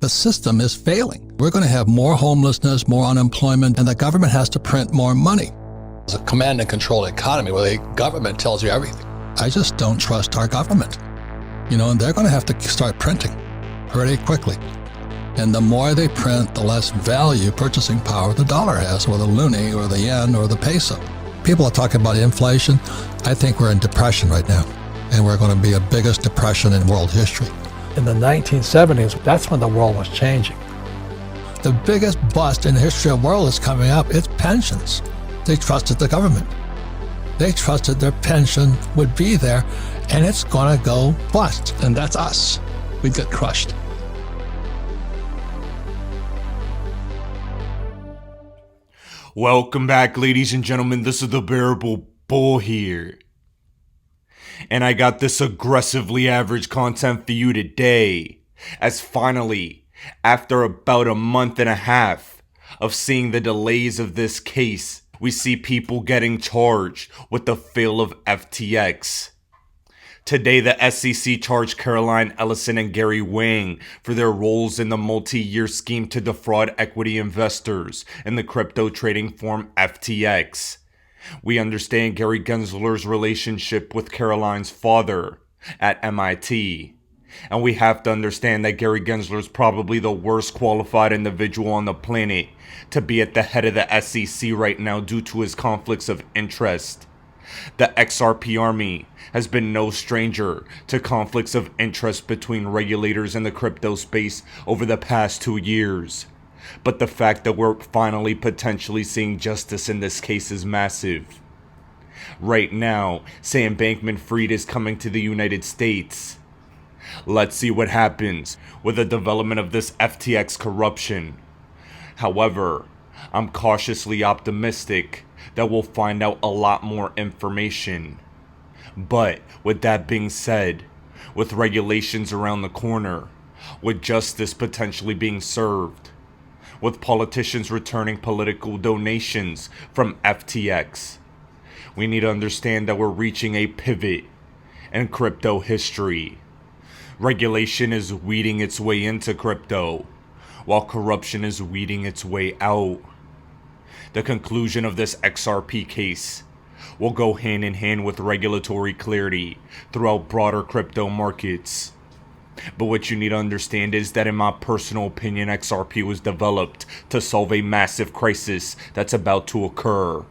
The system is failing. We're going to have more homelessness, more unemployment, and the government has to print more money. It's a command and control economy where the government tells you everything. I just don't trust our government. And they're going to have to start printing pretty quickly. And the more they print, the less value, purchasing power the dollar has, or the loonie, or the yen, or the peso. People are talking about inflation. I think we're in depression right now, and we're going to be the biggest depression in world history. In the 1970s, that's when the world was changing. The biggest bust in the history of the world is coming up. It's pensions. They trusted the government. They trusted their pension would be there, and it's going to go bust. And that's us. We get crushed. Welcome back, ladies and gentlemen. This is the Bearable Bull here. And I got this aggressively average content for you today. As finally, after about a month and a half of seeing the delays of this case, we see people getting charged with the fail of FTX. Today, the SEC charged Caroline Ellison and Gary Wang for their roles in the multi-year scheme to defraud equity investors in the crypto trading firm FTX. We understand Gary Gensler's relationship with Caroline's father at MIT. And we have to understand that Gary Gensler is probably the worst qualified individual on the planet to be at the head of the SEC right now due to his conflicts of interest. The XRP army has been no stranger to conflicts of interest between regulators in the crypto space over the past 2 years. But the fact that we're finally potentially seeing justice in this case is massive. Right now, Sam Bankman-Fried is coming to the United States. Let's see what happens with the development of this FTX corruption. However, I'm cautiously optimistic that we'll find out a lot more information. But with that being said, with regulations around the corner, with justice potentially being served, with politicians returning political donations from FTX, we need to understand that we're reaching a pivot in crypto history. Regulation is weeding its way into crypto, while corruption is weeding its way out. The conclusion of this XRP case will go hand in hand with regulatory clarity throughout broader crypto markets. But what you need to understand is that in my personal opinion, XRP was developed to solve a massive crisis that's about to occur.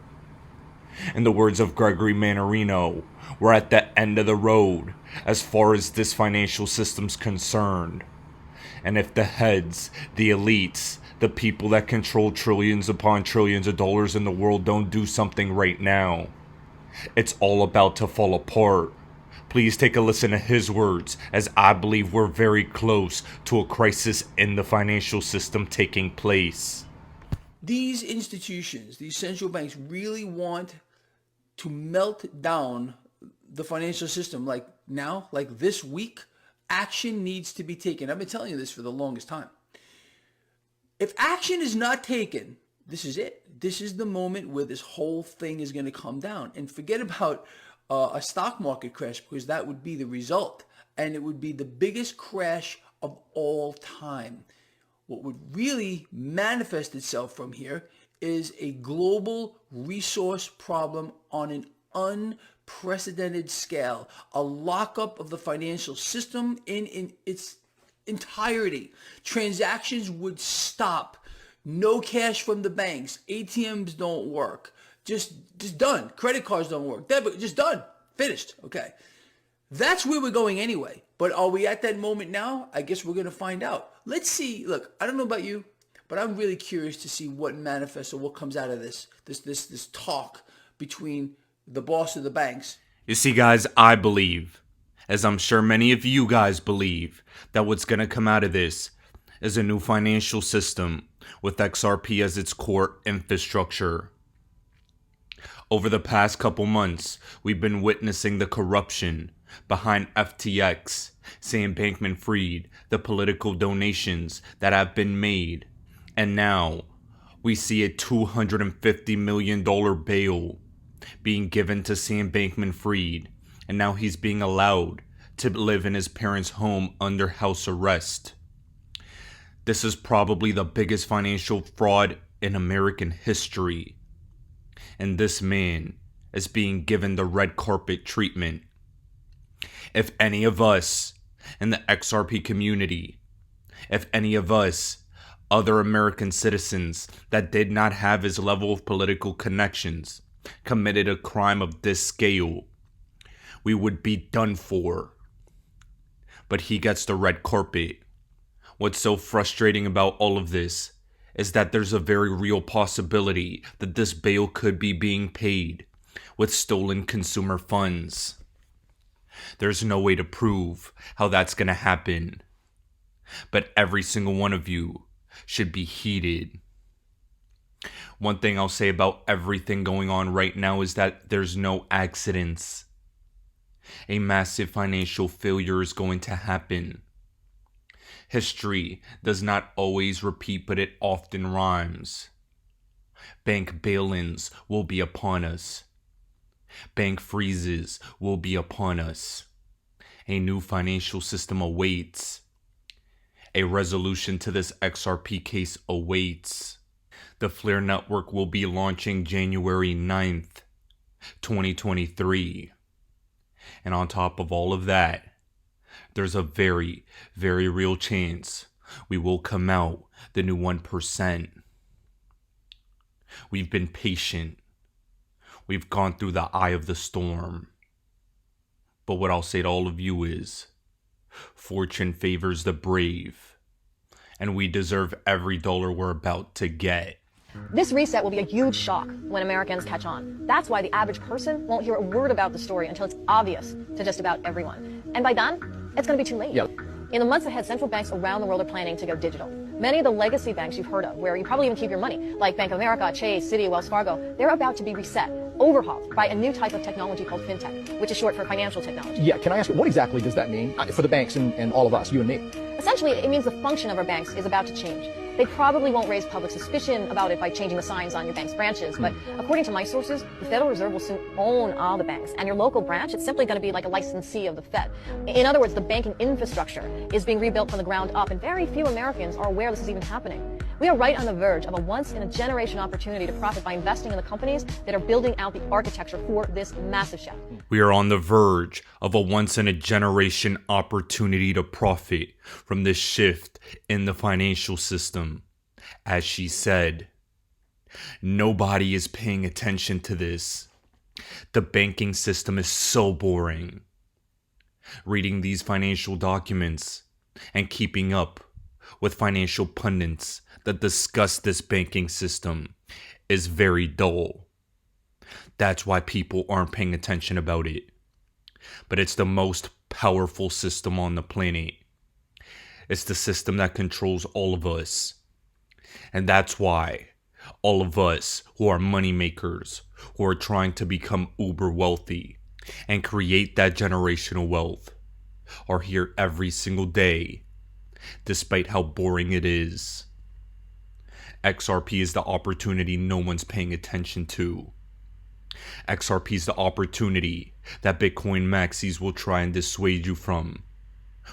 In the words of Gregory Mannarino, we're at the end of the road as far as this financial system's concerned. And if the heads, the elites, the people that control trillions upon trillions of dollars in the world don't do something right now, it's all about to fall apart. Please take a listen to his words, as I believe we're very close to a crisis in the financial system taking place. These institutions, these central banks, really want to melt down the financial system. Like now, like this week, action needs to be taken. I've been telling you this for the longest time. If action is not taken, this is it. This is the moment where this whole thing is going to come down. And forget about a stock market crash, because that would be the result. And it would be the biggest crash of all time. What would really manifest itself from here is a global resource problem on an unprecedented scale. A lockup of the financial system in its entirety. Transactions would stop. No cash from the banks. ATMs don't work. Just done. Credit cards don't work. Debit, just done. Finished. Okay. That's where we're going anyway. But are we at that moment now? I guess we're going to find out. Let's see. Look, I don't know about you, but I'm really curious to see what manifests or what comes out of this talk between the boss of the banks. You see, guys, I believe, as I'm sure many of you guys believe, that what's going to come out of this is a new financial system with XRP as its core infrastructure. Over the past couple months, we've been witnessing the corruption behind FTX, Sam Bankman-Fried, the political donations that have been made, and now we see a $250 million bail being given to Sam Bankman-Fried, and now he's being allowed to live in his parents' home under house arrest. This is probably the biggest financial fraud in American history. And this man is being given the red carpet treatment. If any of us in the XRP community, if any of us other American citizens that did not have his level of political connections committed a crime of this scale, we would be done for. But he gets the red carpet. What's so frustrating about all of this is that there's a very real possibility that this bail could be being paid with stolen consumer funds. There's no way to prove how that's going to happen. But every single one of you should be heated. One thing I'll say about everything going on right now is that there's no accidents. A massive financial failure is going to happen. History does not always repeat, but it often rhymes. Bank bail-ins will be upon us. Bank freezes will be upon us. A new financial system awaits. A resolution to this XRP case awaits. The Flare Network will be launching January 9th, 2023. And on top of all of that, there's a very, very real chance we will come out the new 1%. We've been patient. We've gone through the eye of the storm. But what I'll say to all of you is, fortune favors the brave, and we deserve every dollar we're about to get. This reset will be a huge shock when Americans catch on. That's why the average person won't hear a word about the story until it's obvious to just about everyone. And by then, it's going to be too late. Yep. In the months ahead, central banks around the world are planning to go digital. Many of the legacy banks you've heard of, where you probably even keep your money, like Bank of America, Chase, Citi, Wells Fargo, they're about to be reset, overhauled by a new type of technology called fintech, which is short for financial technology. Yeah, can I ask, what exactly does that mean for the banks and all of us, you and me? Essentially, it means the function of our banks is about to change. They probably won't raise public suspicion about it by changing the signs on your bank's branches, but according to my sources, the Federal Reserve will soon own all the banks, and your local branch, it's simply going to be like a licensee of the Fed. In other words, the banking infrastructure is being rebuilt from the ground up, and very few Americans are aware this is even happening. We are right on the verge of a once-in-a-generation opportunity to profit by investing in the companies that are building out the architecture for this massive shift. We are on the verge of a once-in-a-generation opportunity to profit from this shift in the financial system. As she said, nobody is paying attention to this. The banking system is so boring. Reading these financial documents and keeping up with financial pundits that discuss this banking system is very dull. That's why people aren't paying attention about it. But it's the most powerful system on the planet. It's the system that controls all of us. And that's why all of us who are money makers, who are trying to become uber wealthy and create that generational wealth, are here every single day, despite how boring it is. XRP is the opportunity no one's paying attention to. XRP is the opportunity that Bitcoin maxis will try and dissuade you from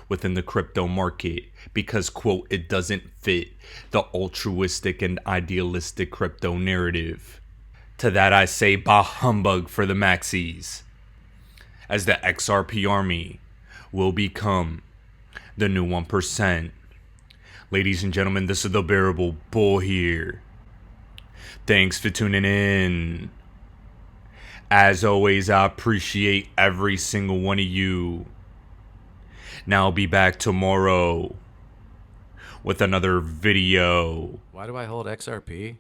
within the crypto market because, quote, it doesn't fit the altruistic and idealistic crypto narrative. To that I say, bah humbug for the maxis, as the XRP army will become the new 1%. Ladies and gentlemen, this is the Bearable Bull here. Thanks for tuning in. As always, I appreciate every single one of you. Now I'll be back tomorrow with another video. Why do I hold XRP?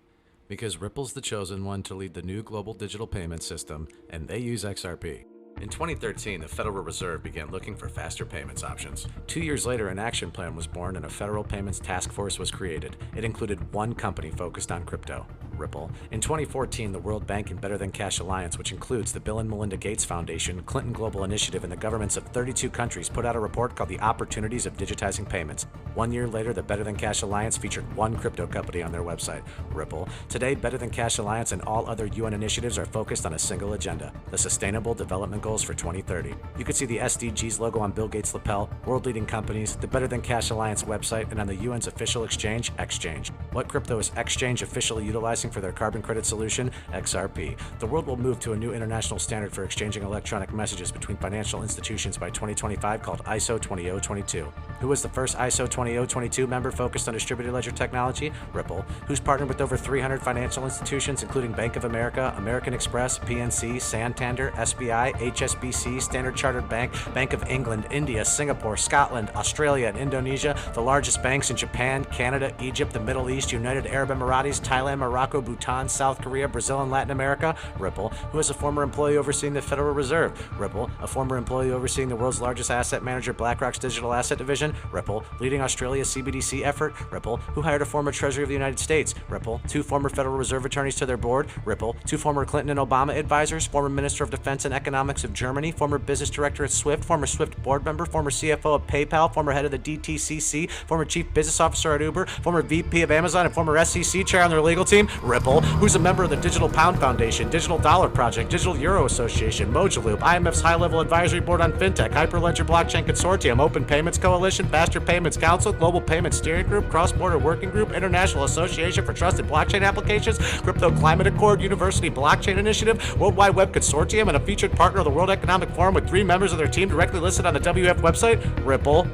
Because Ripple's the chosen one to lead the new global digital payment system, and they use XRP. In 2013, the Federal Reserve began looking for faster payments options. 2 years later, an action plan was born and a federal payments task force was created. It included one company focused on crypto. Ripple. In 2014, the World Bank and Better Than Cash Alliance, which includes the Bill and Melinda Gates Foundation, Clinton Global Initiative, and the governments of 32 countries, put out a report called The Opportunities of Digitizing Payments. 1 year later, the Better Than Cash Alliance featured one crypto company on their website, Ripple. Today, Better Than Cash Alliance and all other UN initiatives are focused on a single agenda, the Sustainable Development Goals for 2030. You can see the SDGs logo on Bill Gates' lapel, world-leading companies, the Better Than Cash Alliance website, and on the UN's official exchange, Exchange. What crypto is Exchange officially utilizing for their carbon credit solution? XRP. The world will move to a new international standard for exchanging electronic messages between financial institutions by 2025 called ISO 20022. Who was the first ISO 20022 member focused on distributed ledger technology? Ripple. Who's partnered with over 300 financial institutions including Bank of America, American Express, PNC, Santander, SBI, HSBC, Standard Chartered Bank, Bank of England, India, Singapore, Scotland, Australia, and Indonesia, the largest banks in Japan, Canada, Egypt, the Middle East, United Arab Emirates, Thailand, Morocco, Bhutan, South Korea, Brazil, and Latin America? Ripple. Who is a former employee overseeing the Federal Reserve? Ripple. A former employee overseeing the world's largest asset manager, BlackRock's digital asset division? Ripple. Leading Australia's CBDC effort? Ripple. Who hired a former Treasury of the United States? Ripple. 2 former Federal Reserve attorneys to their board? Ripple. 2 former Clinton and Obama advisors? Former Minister of Defense and Economics of Germany? Former business director at Swift? Former Swift board member? Former CFO of PayPal? Former head of the DTCC? Former chief business officer at Uber? Former VP of Amazon and former SEC chair on their legal team? Ripple. Who's a member of the Digital Pound Foundation, Digital Dollar Project, Digital Euro Association, Mojaloop, IMF's high-level advisory board on fintech, Hyperledger Blockchain Consortium, Open Payments Coalition, Faster Payments Council, Global Payments Steering Group, Cross-Border Working Group, International Association for Trusted Blockchain Applications, Crypto Climate Accord, University Blockchain Initiative, World Wide Web Consortium, and a featured partner of the World Economic Forum with 3 members of their team directly listed on the WF website? Ripple.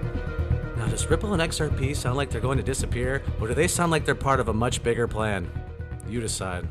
Now, does Ripple and XRP sound like they're going to disappear, or do they sound like they're part of a much bigger plan? You decide.